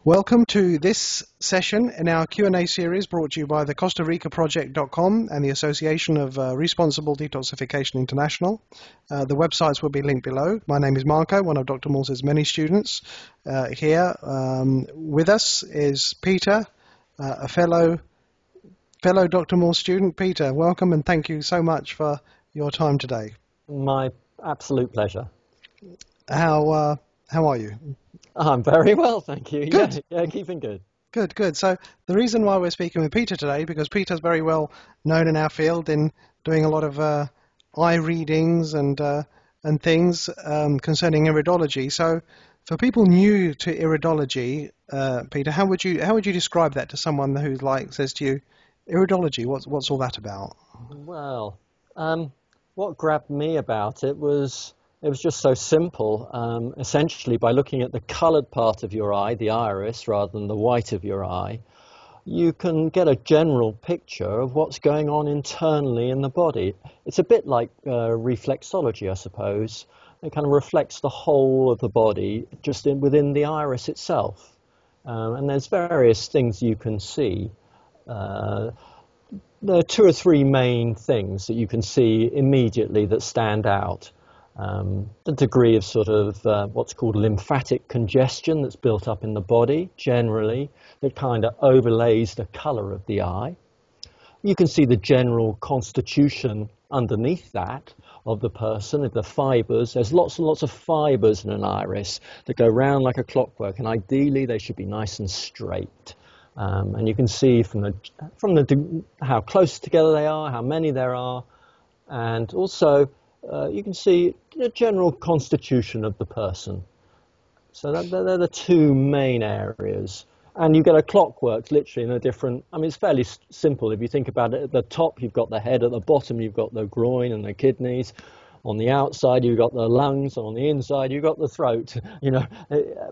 Welcome to this session in our Q&A series brought to you by the Costa Rica Project.com and the Association of Responsible Detoxification International. The websites will be linked below. My name is Marco, one of Dr. Morse's many students. Here with us is Peter, a fellow Dr. Morse student. Peter, welcome and thank you so much for your time today. My absolute pleasure. How are you? I'm very well, thank you. Good. Yeah, keeping good. Good. So the reason why we're speaking with Peter today, because Peter's very well known in our field in doing a lot of eye readings and things concerning iridology. So for people new to iridology, Peter, how would you describe that to someone who says to you, iridology, what's all that about? Well, what grabbed me about it was just so simple. Essentially, by looking at the coloured part of your eye, the iris, rather than the white of your eye, you can get a general picture of what's going on internally in the body. It's a bit like reflexology, I suppose. It kind of reflects the whole of the body just within the iris itself. And there's various things you can see. There are two or three main things that you can see immediately that stand out. The degree of sort of what's called lymphatic congestion that's built up in the body generally, that kind of overlays the colour of the eye. You can see the general constitution underneath that of the person, the fibres. There's lots and lots of fibres in an iris that go round like a clockwork, and ideally they should be nice and straight. And you can see from how close together they are, how many there are, and also you can see the general constitution of the person. So they're the two main areas. And you get a clockwork literally in a different, I mean, it's fairly simple if you think about it. At the top, you've got the head. At the bottom, you've got the groin and the kidneys. On the outside, you've got the lungs. And on the inside, you've got the throat,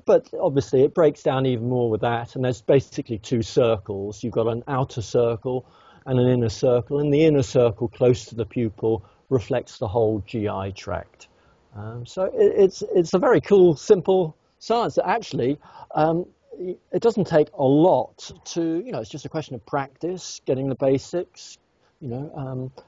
But obviously, it breaks down even more with that. And there's basically two circles. You've got an outer circle and an inner circle. And the inner circle, close to the pupil, reflects the whole GI tract. So it's a very cool, simple science that actually it doesn't take a lot to, it's just a question of practice, getting the basics,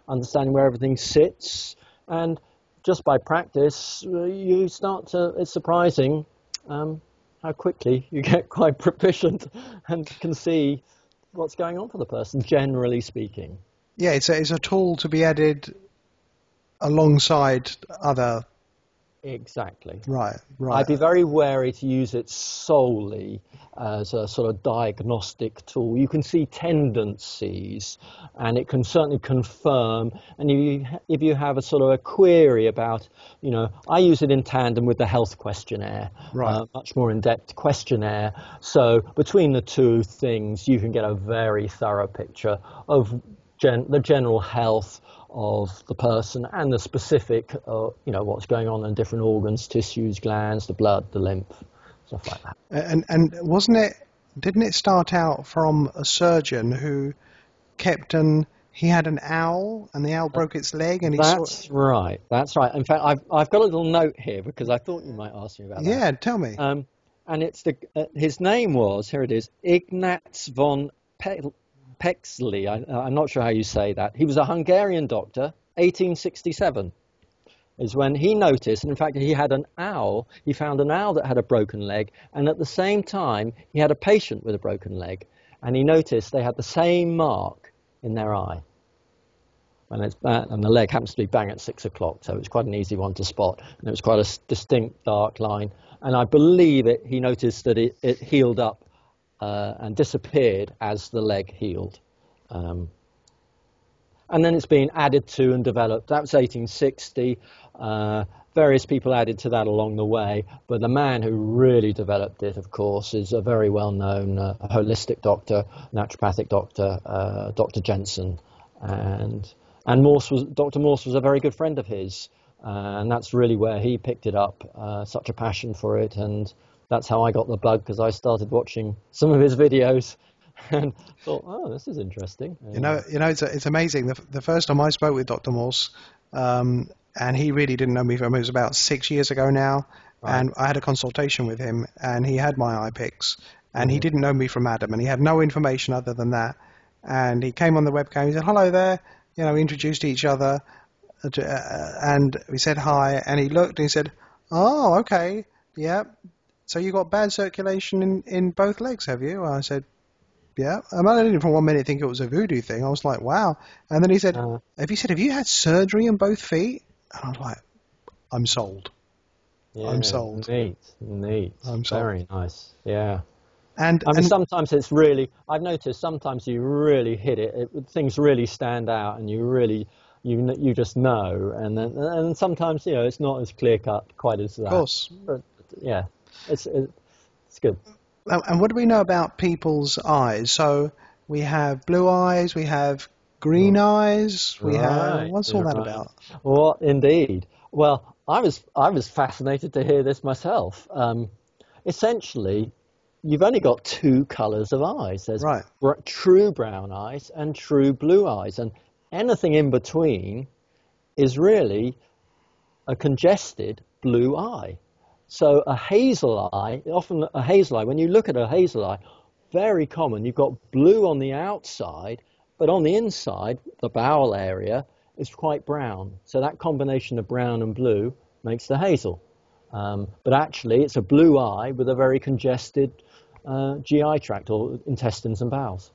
understanding where everything sits. And just by practice, you start to, it's surprising how quickly you get quite proficient and can see what's going on for the person, generally speaking. Yeah, it's a tool to be added alongside other. Exactly. Right. I'd be very wary to use it solely as a sort of diagnostic tool. You can see tendencies, and it can certainly confirm. And if you have a sort of a query about, I use it in tandem with the health questionnaire, much more in-depth questionnaire. So between the two things, you can get a very thorough picture of the general health of the person and the specific, what's going on in different organs, tissues, glands, the blood, the lymph, stuff like that. And didn't it start out from a surgeon who he had an owl and the owl broke its leg and That's right. In fact, I've got a little note here because I thought you might ask me about that. Yeah, tell me. And it's his name was, here it is, Ignaz von Pexley, I'm not sure how you say that. He was a Hungarian doctor, 1867, is when he noticed, and in fact he had an owl, he found an owl that had a broken leg, and at the same time he had a patient with a broken leg, and he noticed they had the same mark in their eye. And the leg happens to be bang at 6 o'clock, so it's quite an easy one to spot, and it was quite a distinct dark line, and I believe he noticed that it healed up and disappeared as the leg healed. And then it's been added to and developed. That was 1860. Various people added to that along the way, but the man who really developed it, of course, is a very well-known holistic doctor, naturopathic doctor, Dr. Jensen. And Dr. Morse was a very good friend of his, and that's really where he picked it up, such a passion for it, and that's how I got the bug, because I started watching some of his videos and thought, oh, this is interesting. It's amazing. The first time I spoke with Dr. Morse, and he really didn't know me from, it was about 6 years ago now, and I had a consultation with him, and he had my eye pics, and he didn't know me from Adam, and he had no information other than that. And he came on the webcam. He said, "Hello there." You know, we introduced each other, and we said hi. And he looked and he said, "Oh, okay, yeah. So you got bad circulation in both legs, have you?" I said, "Yeah." I didn't for 1 minute think it was a voodoo thing. I was like, "Wow." And then he said, "Have you had surgery in both feet?" And I was like, "I'm sold. Yeah, I'm sold." Neat. I'm sold. Very nice. Yeah. And I mean, sometimes it's really, I've noticed sometimes you really hit it, things really stand out, and you really, you just know, and sometimes, you know, it's not as clear cut quite as that. Of course. But yeah, it's good. And what do we know about people's eyes? So we have blue eyes, we have green eyes, we have, what's all that about? Well, indeed. Well, I was fascinated to hear this myself. Essentially, you've only got two colours of eyes. There's true brown eyes and true blue eyes, and anything in between is really a congested blue eye. So a hazel eye, often a hazel eye, when you look at a hazel eye, very common, you've got blue on the outside, but on the inside, the bowel area is quite brown. So that combination of brown and blue makes the hazel. But actually, it's a blue eye with a very congested GI tract, or intestines and bowels.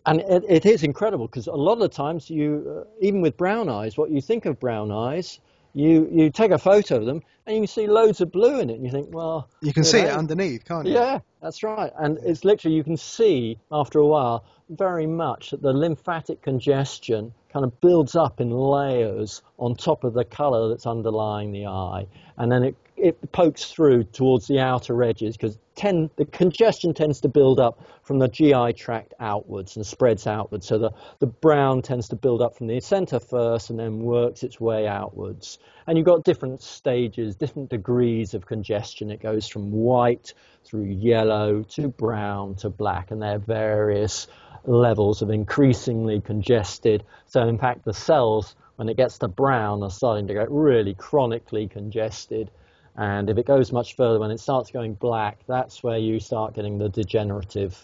It is incredible, because a lot of the times you, even with brown eyes, what you think of brown eyes, you take a photo of them and you can see loads of blue in it, and you think, well, you can see it underneath, can't you? Yeah, that's right. And it's literally, you can see after a while very much that the lymphatic congestion kind of builds up in layers on top of the colour that's underlying the eye, and then it pokes through towards the outer edges, because the congestion tends to build up from the GI tract outwards and spreads outwards. So the brown tends to build up from the centre first and then works its way outwards. And you've got different stages, different degrees of congestion. It goes from white through yellow to brown to black, and there are various levels of increasingly congested. So in fact, the cells, when it gets to brown, are starting to get really chronically congested. And if it goes much further, when it starts going black, that's where you start getting the degenerative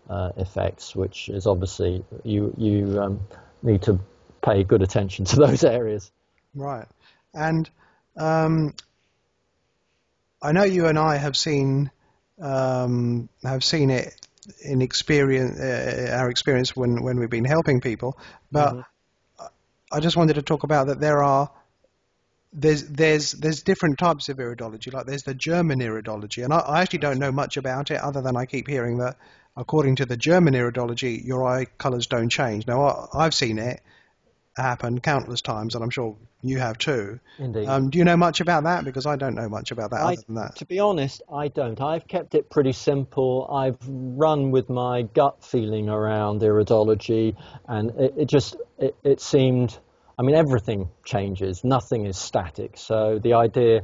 effects, which is obviously you need to pay good attention to those areas. Right. And I know you and I have seen it in experience, our experience when we've been helping people. But I just wanted to talk about that there's different types of iridology. Like there's the German iridology, and I actually don't know much about it, other than I keep hearing that according to the German iridology, your eye colours don't change. Now I've seen it happen countless times, and I'm sure you have too. Indeed. Do you know much about that? Because I don't know much about that other than that. To be honest, I don't. I've kept it pretty simple. I've run with my gut feeling around iridology, and it seemed, I mean, everything changes. Nothing is static. So the idea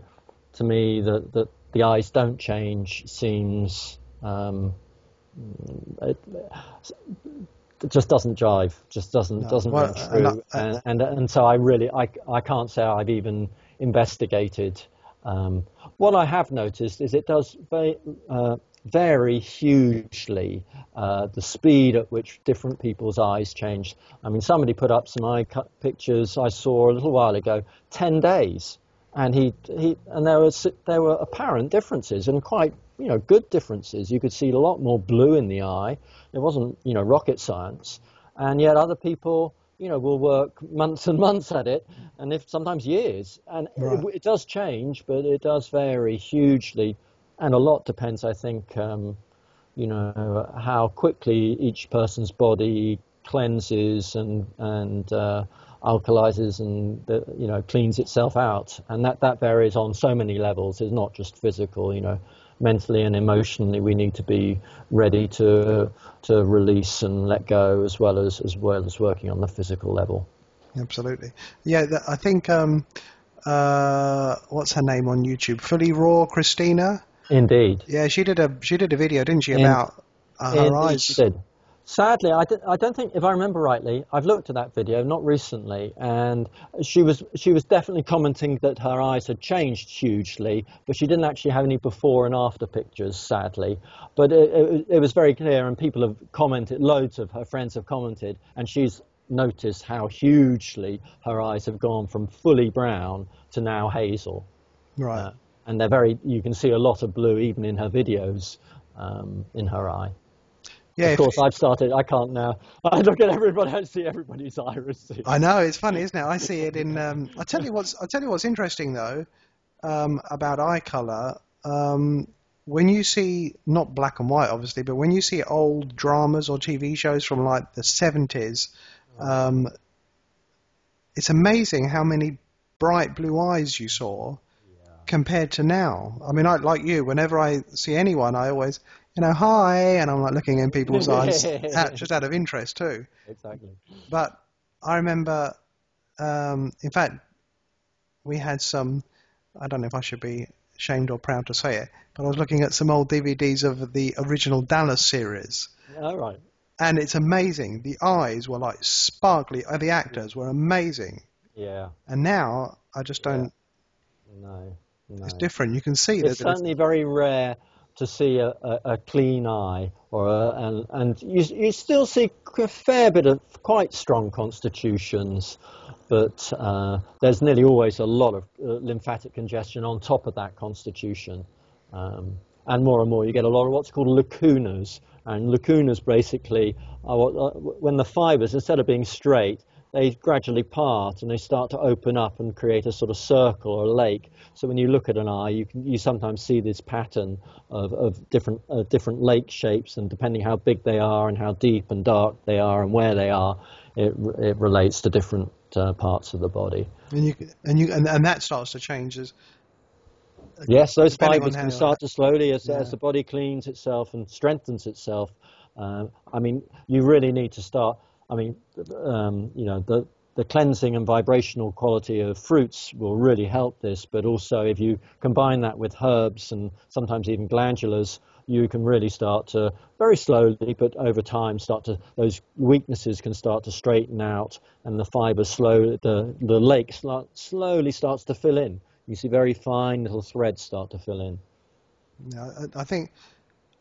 to me that the eyes don't change seems it just doesn't jive. Just doesn't ring true. And so I can't say I've even investigated. What I have noticed is it does vary hugely the speed at which different people's eyes change. I mean, somebody put up some eye cut pictures I saw a little while ago, 10 days, and there were apparent differences, and quite good differences. You could see a lot more blue in the eye. It wasn't rocket science, and yet other people will work months and months at it, and sometimes years, and it does change, but it does vary hugely. And a lot depends, I think, how quickly each person's body cleanses and alkalizes and cleans itself out, and that varies on so many levels. It's not just physical. Mentally and emotionally, we need to be ready to release and let go, as well as working on the physical level. Absolutely. Yeah, I think what's her name on YouTube? Fully Raw Christina. Indeed. Yeah, she did a video, didn't she, about her eyes? She did. Sadly, I don't think, if I remember rightly, I've looked at that video, not recently, and she was definitely commenting that her eyes had changed hugely, but she didn't actually have any before and after pictures, sadly. But it was very clear, and people have commented, loads of her friends have commented, and she's noticed how hugely her eyes have gone from fully brown to now hazel. Right. And you can see a lot of blue even in her videos in her eye. Yeah, of course, I can't now. I look at everybody, I see everybody's iris. I know, it's funny, isn't it? I see it in, I'll tell you what's interesting though, about eye colour. When you see, not black and white obviously, but when you see old dramas or TV shows from like the 70s, it's amazing how many bright blue eyes you saw compared to now. I mean, like you, whenever I see anyone, I always, hi, and I'm like looking in people's eyes, just out of interest too. Exactly. But I remember, in fact, we had some, I don't know if I should be ashamed or proud to say it, but I was looking at some old DVDs of the original Dallas series. Oh, right. And it's amazing. The eyes were like sparkly. The actors were amazing. Yeah. And now I just don't. No. It's different. You can see. It's certainly very rare to see a clean eye, and you still see a fair bit of quite strong constitutions, but there's nearly always a lot of lymphatic congestion on top of that constitution, and more you get a lot of what's called lacunas, and lacunas basically are when the fibers, instead of being straight, they gradually part and they start to open up and create a sort of circle or a lake. So when you look at an eye, you sometimes see this pattern of different lake shapes, and depending how big they are and how deep and dark they are and where they are, it relates to different parts of the body. And that starts to change as. Yes, those fibers can start to slowly, as the body cleans itself and strengthens itself. I mean, you really need to start. I mean, the cleansing and vibrational quality of fruits will really help this, but also if you combine that with herbs and sometimes even glandulars, you can really start to, very slowly, but over time, those weaknesses can start to straighten out, and the fibers the lake slowly starts to fill in. You see very fine little threads start to fill in. Yeah, I think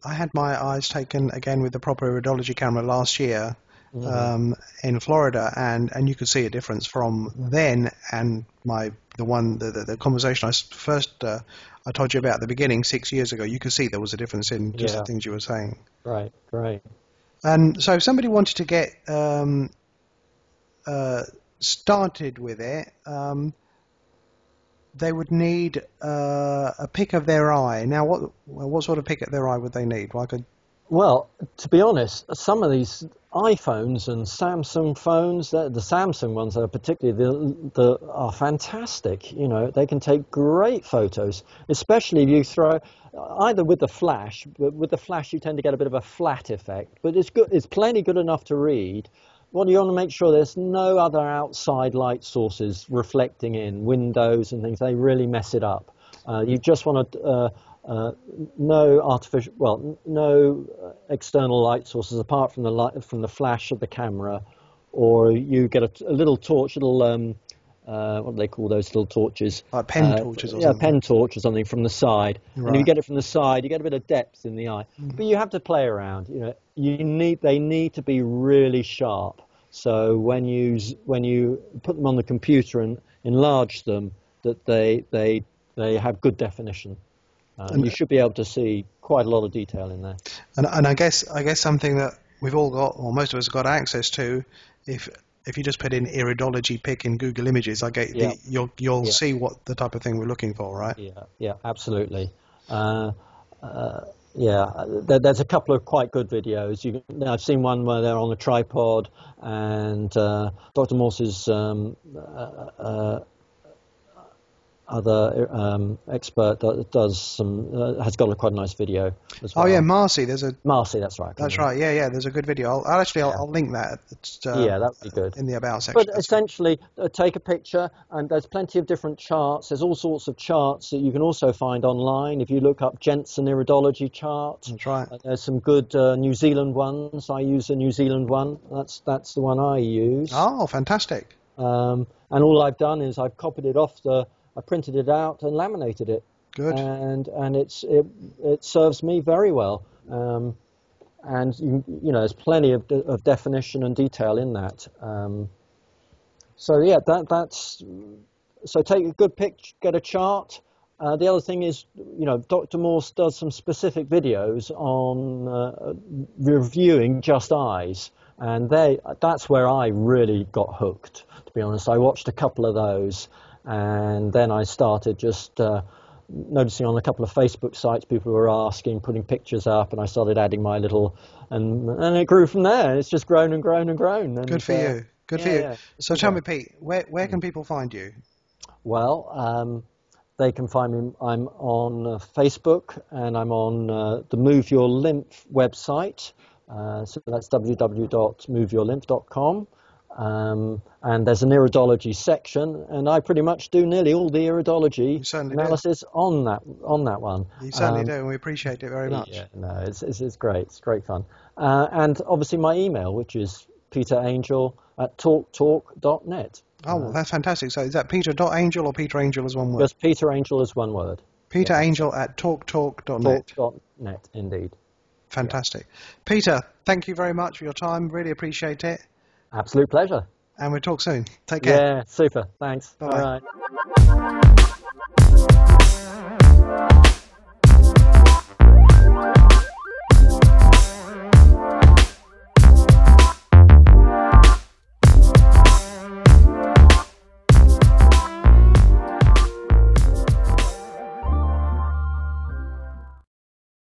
I had my eyes taken again with the proper iridology camera last year. In Florida, and you could see a difference from then and the conversation I told you about at the beginning 6 years ago. You could see there was a difference in just the things you were saying. Right. And so if somebody wanted to get started with it, they would need a pic of their eye. Now, what sort of pic of their eye would they need? Well, to be honest, some of these iPhones and Samsung phones, the Samsung ones are particularly are fantastic. They can take great photos, especially if you throw either with the flash. With the flash, you tend to get a bit of a flat effect, but it's good. It's plenty good enough to read. Well, you want to make sure there's no other outside light sources reflecting in windows and things. They really mess it up. You just want to. No external light sources apart from the flash of the camera, or you get a little torch, what do they call those little torches? Pen torches or something. Yeah, pen torch or something from the side. Right. And if you get it from the side, you get a bit of depth in the eye. But you have to play around. They need to be really sharp. So when you put them on the computer and enlarge them, that they have good definition. You should be able to see quite a lot of detail in there. And I guess something that we've all got, or most of us have got access to, if you just put in Iridology pic in Google Images, you'll see what the type of thing we're looking for, right? Yeah, absolutely. There's a couple of quite good videos. I've seen one where they're on a tripod, and Dr.Morse's other expert that does some has got quite a nice video as well. Oh yeah, Marcie. There's a Marcie, that's right. That's right. Yeah, yeah. There's a good video. I'll link that. Yeah, that would be good. In the about section. But essentially, take a picture, and there's plenty of different charts. There's all sorts of charts that you can also find online. If you look up Jensen Iridology chart, that's right. There's some good New Zealand ones. I use the New Zealand one. That's the one I use. Oh, fantastic. And all I've done is I've copied it off I printed it out and laminated it. Good. And it serves me very well. And there's plenty of definition and detail in that. So yeah, so take a good picture, get a chart. The other thing is, Dr. Morse does some specific videos on reviewing just eyes, and that's where I really got hooked. To be honest, I watched a couple of those, and then I started just noticing on a couple of Facebook sites people were asking, putting pictures up, and I started adding my little, and it grew from there. It's just grown and grown and grown. And, good for you. Good for you. Yeah. So tell me, Pete, where can people find you? Well, they can find me. I'm on Facebook, and I'm on the Move Your Lymph website. So that's www.moveyourlymph.com. And there's an iridology section, and I pretty much do nearly all the iridology analysis on that one. You certainly do, and we appreciate it very much. Yeah, no, it's great. It's great fun. And obviously my email, which is peterangel@talktalk.net. Oh, well, that's fantastic. So is that peter.angel or peterangel as one word? Just peterangel as one word. peterangel@talktalk.net. Talk.net, indeed. Fantastic. Peter, thank you very much for your time. Really appreciate it. Absolute pleasure. And we'll talk soon. Take care. Yeah, super. Thanks. Bye-bye. All right.